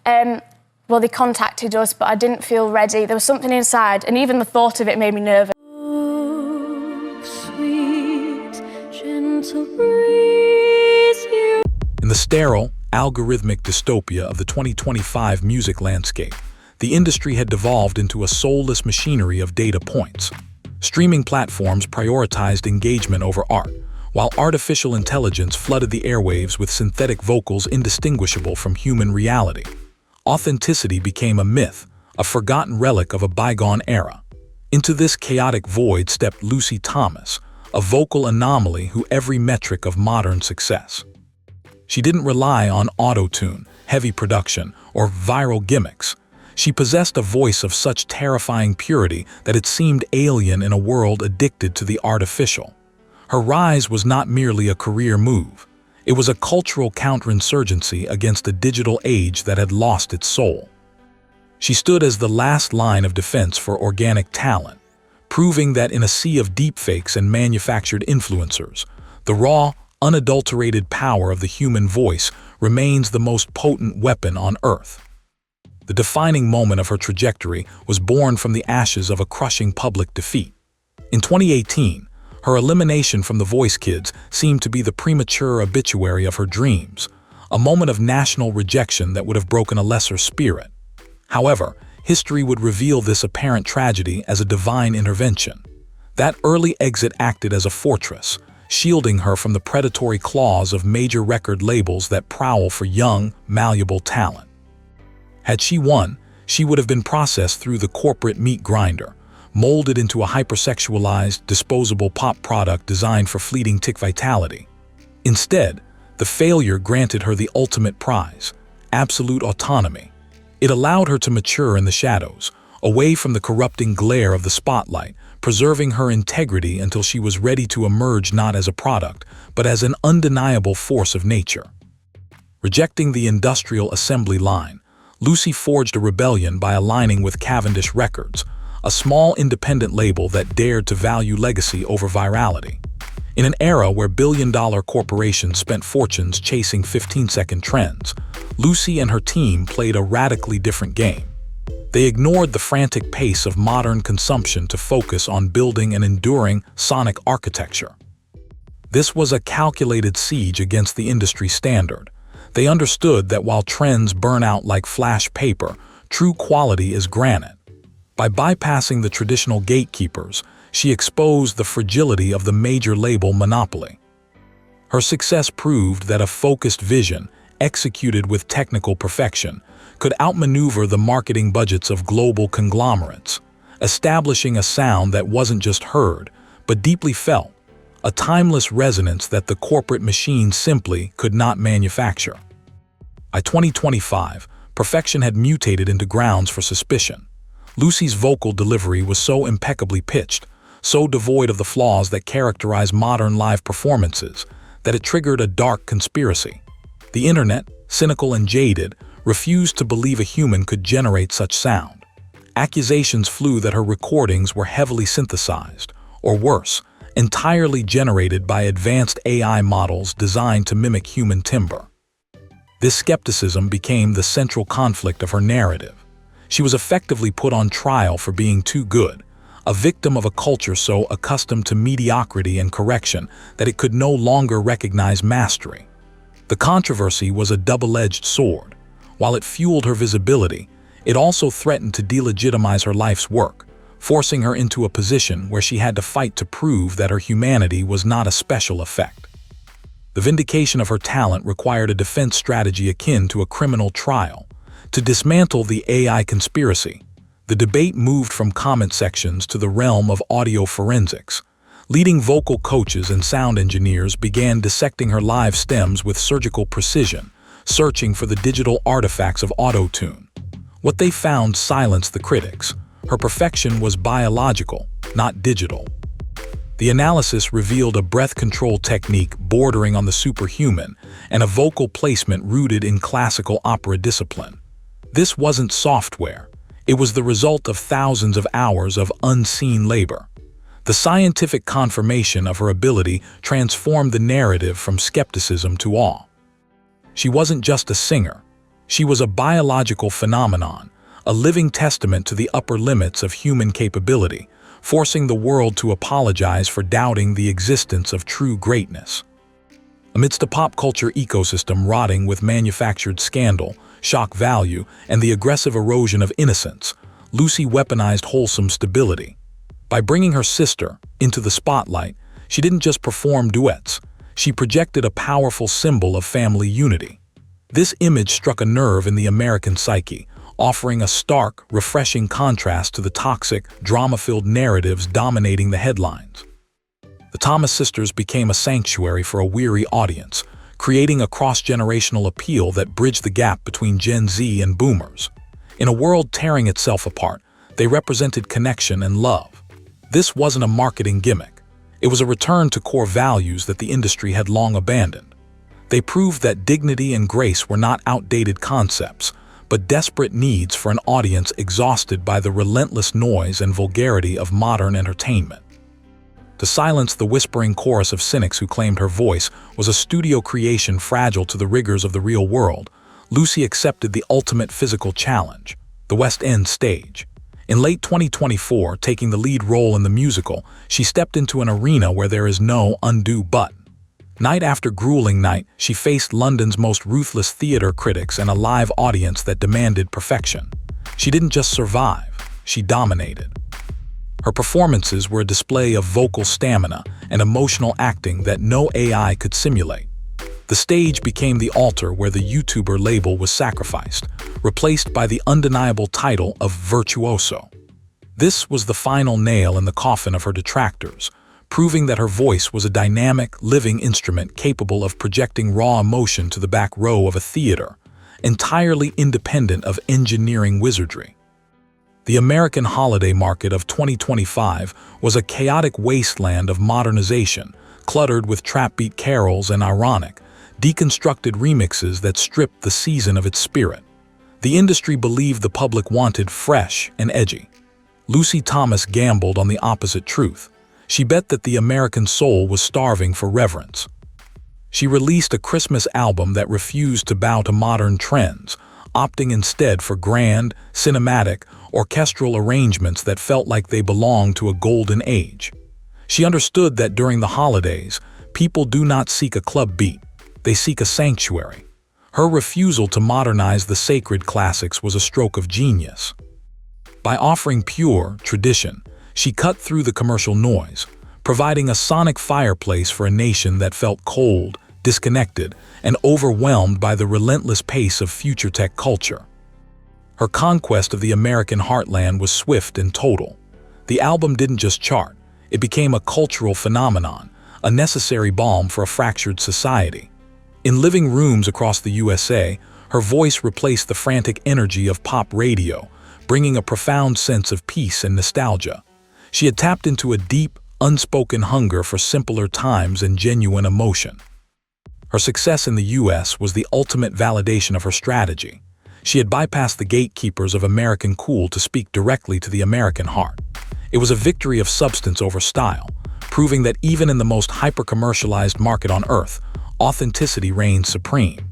Well, they contacted us, but I didn't feel ready. There was something inside, and even the thought of it made me nervous. Oh, sweet, gentle breeze, In the sterile, algorithmic dystopia of the 2025 music landscape, the industry had devolved into a soulless machinery of data points. Streaming platforms prioritized engagement over art, while artificial intelligence flooded the airwaves with synthetic vocals indistinguishable from human reality. Authenticity became a myth, a forgotten relic of a bygone era. Into this chaotic void stepped Lucy Thomas, a vocal anomaly who every metric of modern success. She didn't rely on auto-tune, heavy production, or viral gimmicks. She possessed a voice of such terrifying purity that it seemed alien in a world addicted to the artificial. Her rise was not merely a career move. It was a cultural counterinsurgency against a digital age that had lost its soul. She stood as the last line of defense for organic talent, proving that in a sea of deepfakes and manufactured influencers, the raw, unadulterated power of the human voice remains the most potent weapon on Earth. The defining moment of her trajectory was born from the ashes of a crushing public defeat. In 2018, her elimination from The Voice Kids seemed to be the premature obituary of her dreams, a moment of national rejection that would have broken a lesser spirit. However, history would reveal this apparent tragedy as a divine intervention. That early exit acted as a fortress, shielding her from the predatory claws of major record labels that prowl for young, malleable talent. Had she won, she would have been processed through the corporate meat grinder, molded into a hypersexualized, disposable pop product designed for fleeting tick vitality. Instead, the failure granted her the ultimate prize, absolute autonomy. It allowed her to mature in the shadows, away from the corrupting glare of the spotlight, preserving her integrity until she was ready to emerge not as a product, but as an undeniable force of nature. Rejecting the industrial assembly line, Lucy forged a rebellion by aligning with Cavendish Records, a small independent label that dared to value legacy over virality. In an era where billion-dollar corporations spent fortunes chasing 15-second trends, Lucy and her team played a radically different game. They ignored the frantic pace of modern consumption to focus on building an enduring sonic architecture. This was a calculated siege against the industry standard. They understood that while trends burn out like flash paper, true quality is granite. By bypassing the traditional gatekeepers, she exposed the fragility of the major label monopoly. Her success proved that a focused vision, executed with technical perfection, could outmaneuver the marketing budgets of global conglomerates, establishing a sound that wasn't just heard, but deeply felt, a timeless resonance that the corporate machine simply could not manufacture. By 2025, perfection had mutated into grounds for suspicion. Lucy's vocal delivery was so impeccably pitched, so devoid of the flaws that characterize modern live performances, that it triggered a dark conspiracy. The internet, cynical and jaded, refused to believe a human could generate such sound. Accusations flew that her recordings were heavily synthesized, or worse, entirely generated by advanced AI models designed to mimic human timbre. This skepticism became the central conflict of her narrative. She was effectively put on trial for being too good, a victim of a culture so accustomed to mediocrity and correction that it could no longer recognize mastery. The controversy was a double-edged sword. While it fueled her visibility, it also threatened to delegitimize her life's work, forcing her into a position where she had to fight to prove that her humanity was not a special effect. The vindication of her talent required a defense strategy akin to a criminal trial. To dismantle the AI conspiracy, the debate moved from comment sections to the realm of audio forensics. Leading vocal coaches and sound engineers began dissecting her live stems with surgical precision, searching for the digital artifacts of auto-tune. What they found silenced the critics. Her perfection was biological, not digital. The analysis revealed a breath control technique bordering on the superhuman and a vocal placement rooted in classical opera discipline. This wasn't software. It was the result of thousands of hours of unseen labor. The scientific confirmation of her ability transformed the narrative from skepticism to awe. She wasn't just a singer. She was a biological phenomenon, a living testament to the upper limits of human capability, forcing the world to apologize for doubting the existence of true greatness. Amidst a pop culture ecosystem rotting with manufactured scandal, shock value, and the aggressive erosion of innocence, Lucy weaponized wholesome stability. By bringing her sister into the spotlight, she didn't just perform duets, she projected a powerful symbol of family unity. This image struck a nerve in the American psyche, offering a stark, refreshing contrast to the toxic, drama-filled narratives dominating the headlines. The Thomas sisters became a sanctuary for a weary audience, creating a cross-generational appeal that bridged the gap between Gen Z and boomers. In a world tearing itself apart, they represented connection and love. This wasn't a marketing gimmick. It was a return to core values that the industry had long abandoned. They proved that dignity and grace were not outdated concepts, but desperate needs for an audience exhausted by the relentless noise and vulgarity of modern entertainment. To silence the whispering chorus of cynics who claimed her voice was a studio creation fragile to the rigors of the real world, Lucy accepted the ultimate physical challenge, the West End stage. In late 2024, taking the lead role in the musical, she stepped into an arena where there is no undo button. Night after grueling night, she faced London's most ruthless theater critics and a live audience that demanded perfection. She didn't just survive, she dominated. Her performances were a display of vocal stamina and emotional acting that no AI could simulate. The stage became the altar where the YouTuber label was sacrificed, replaced by the undeniable title of virtuoso. This was the final nail in the coffin of her detractors, proving that her voice was a dynamic, living instrument capable of projecting raw emotion to the back row of a theater, entirely independent of engineering wizardry. The American holiday market of 2025 was a chaotic wasteland of modernization, cluttered with trap-beat carols and ironic, deconstructed remixes that stripped the season of its spirit. The industry believed the public wanted fresh and edgy. Lucy Thomas gambled on the opposite truth. She bet that the American soul was starving for reverence. She released a Christmas album that refused to bow to modern trends, opting instead for grand, cinematic, orchestral arrangements that felt like they belonged to a golden age. She understood that during the holidays, people do not seek a club beat, they seek a sanctuary. Her refusal to modernize the sacred classics was a stroke of genius. By offering pure tradition, she cut through the commercial noise, providing a sonic fireplace for a nation that felt cold, disconnected, and overwhelmed by the relentless pace of future tech culture. Her conquest of the American heartland was swift and total. The album didn't just chart, it became a cultural phenomenon, a necessary balm for a fractured society. In living rooms across the USA, her voice replaced the frantic energy of pop radio, bringing a profound sense of peace and nostalgia. She had tapped into a deep, unspoken hunger for simpler times and genuine emotion. Her success in the US was the ultimate validation of her strategy. She had bypassed the gatekeepers of American cool to speak directly to the American heart. It was a victory of substance over style, proving that even in the most hyper-commercialized market on Earth, authenticity reigns supreme.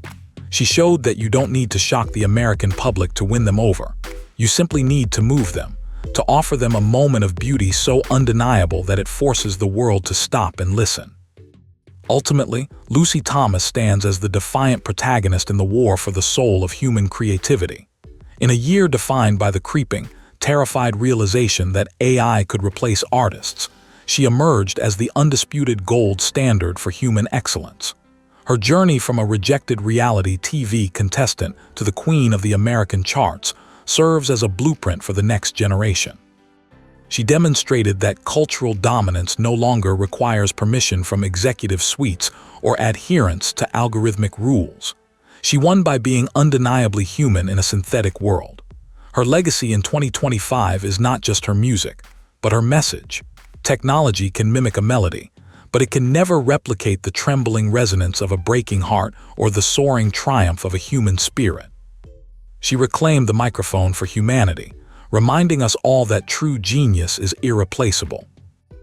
She showed that you don't need to shock the American public to win them over. You simply need to move them, to offer them a moment of beauty so undeniable that it forces the world to stop and listen. Ultimately, Lucy Thomas stands as the defiant protagonist in the war for the soul of human creativity. In a year defined by the creeping, terrified realization that AI could replace artists, she emerged as the undisputed gold standard for human excellence. Her journey from a rejected reality TV contestant to the queen of the American charts serves as a blueprint for the next generation. She demonstrated that cultural dominance no longer requires permission from executive suites or adherence to algorithmic rules. She won by being undeniably human in a synthetic world. Her legacy in 2025 is not just her music, but her message. Technology can mimic a melody, but it can never replicate the trembling resonance of a breaking heart or the soaring triumph of a human spirit. She reclaimed the microphone for humanity, reminding us all that true genius is irreplaceable.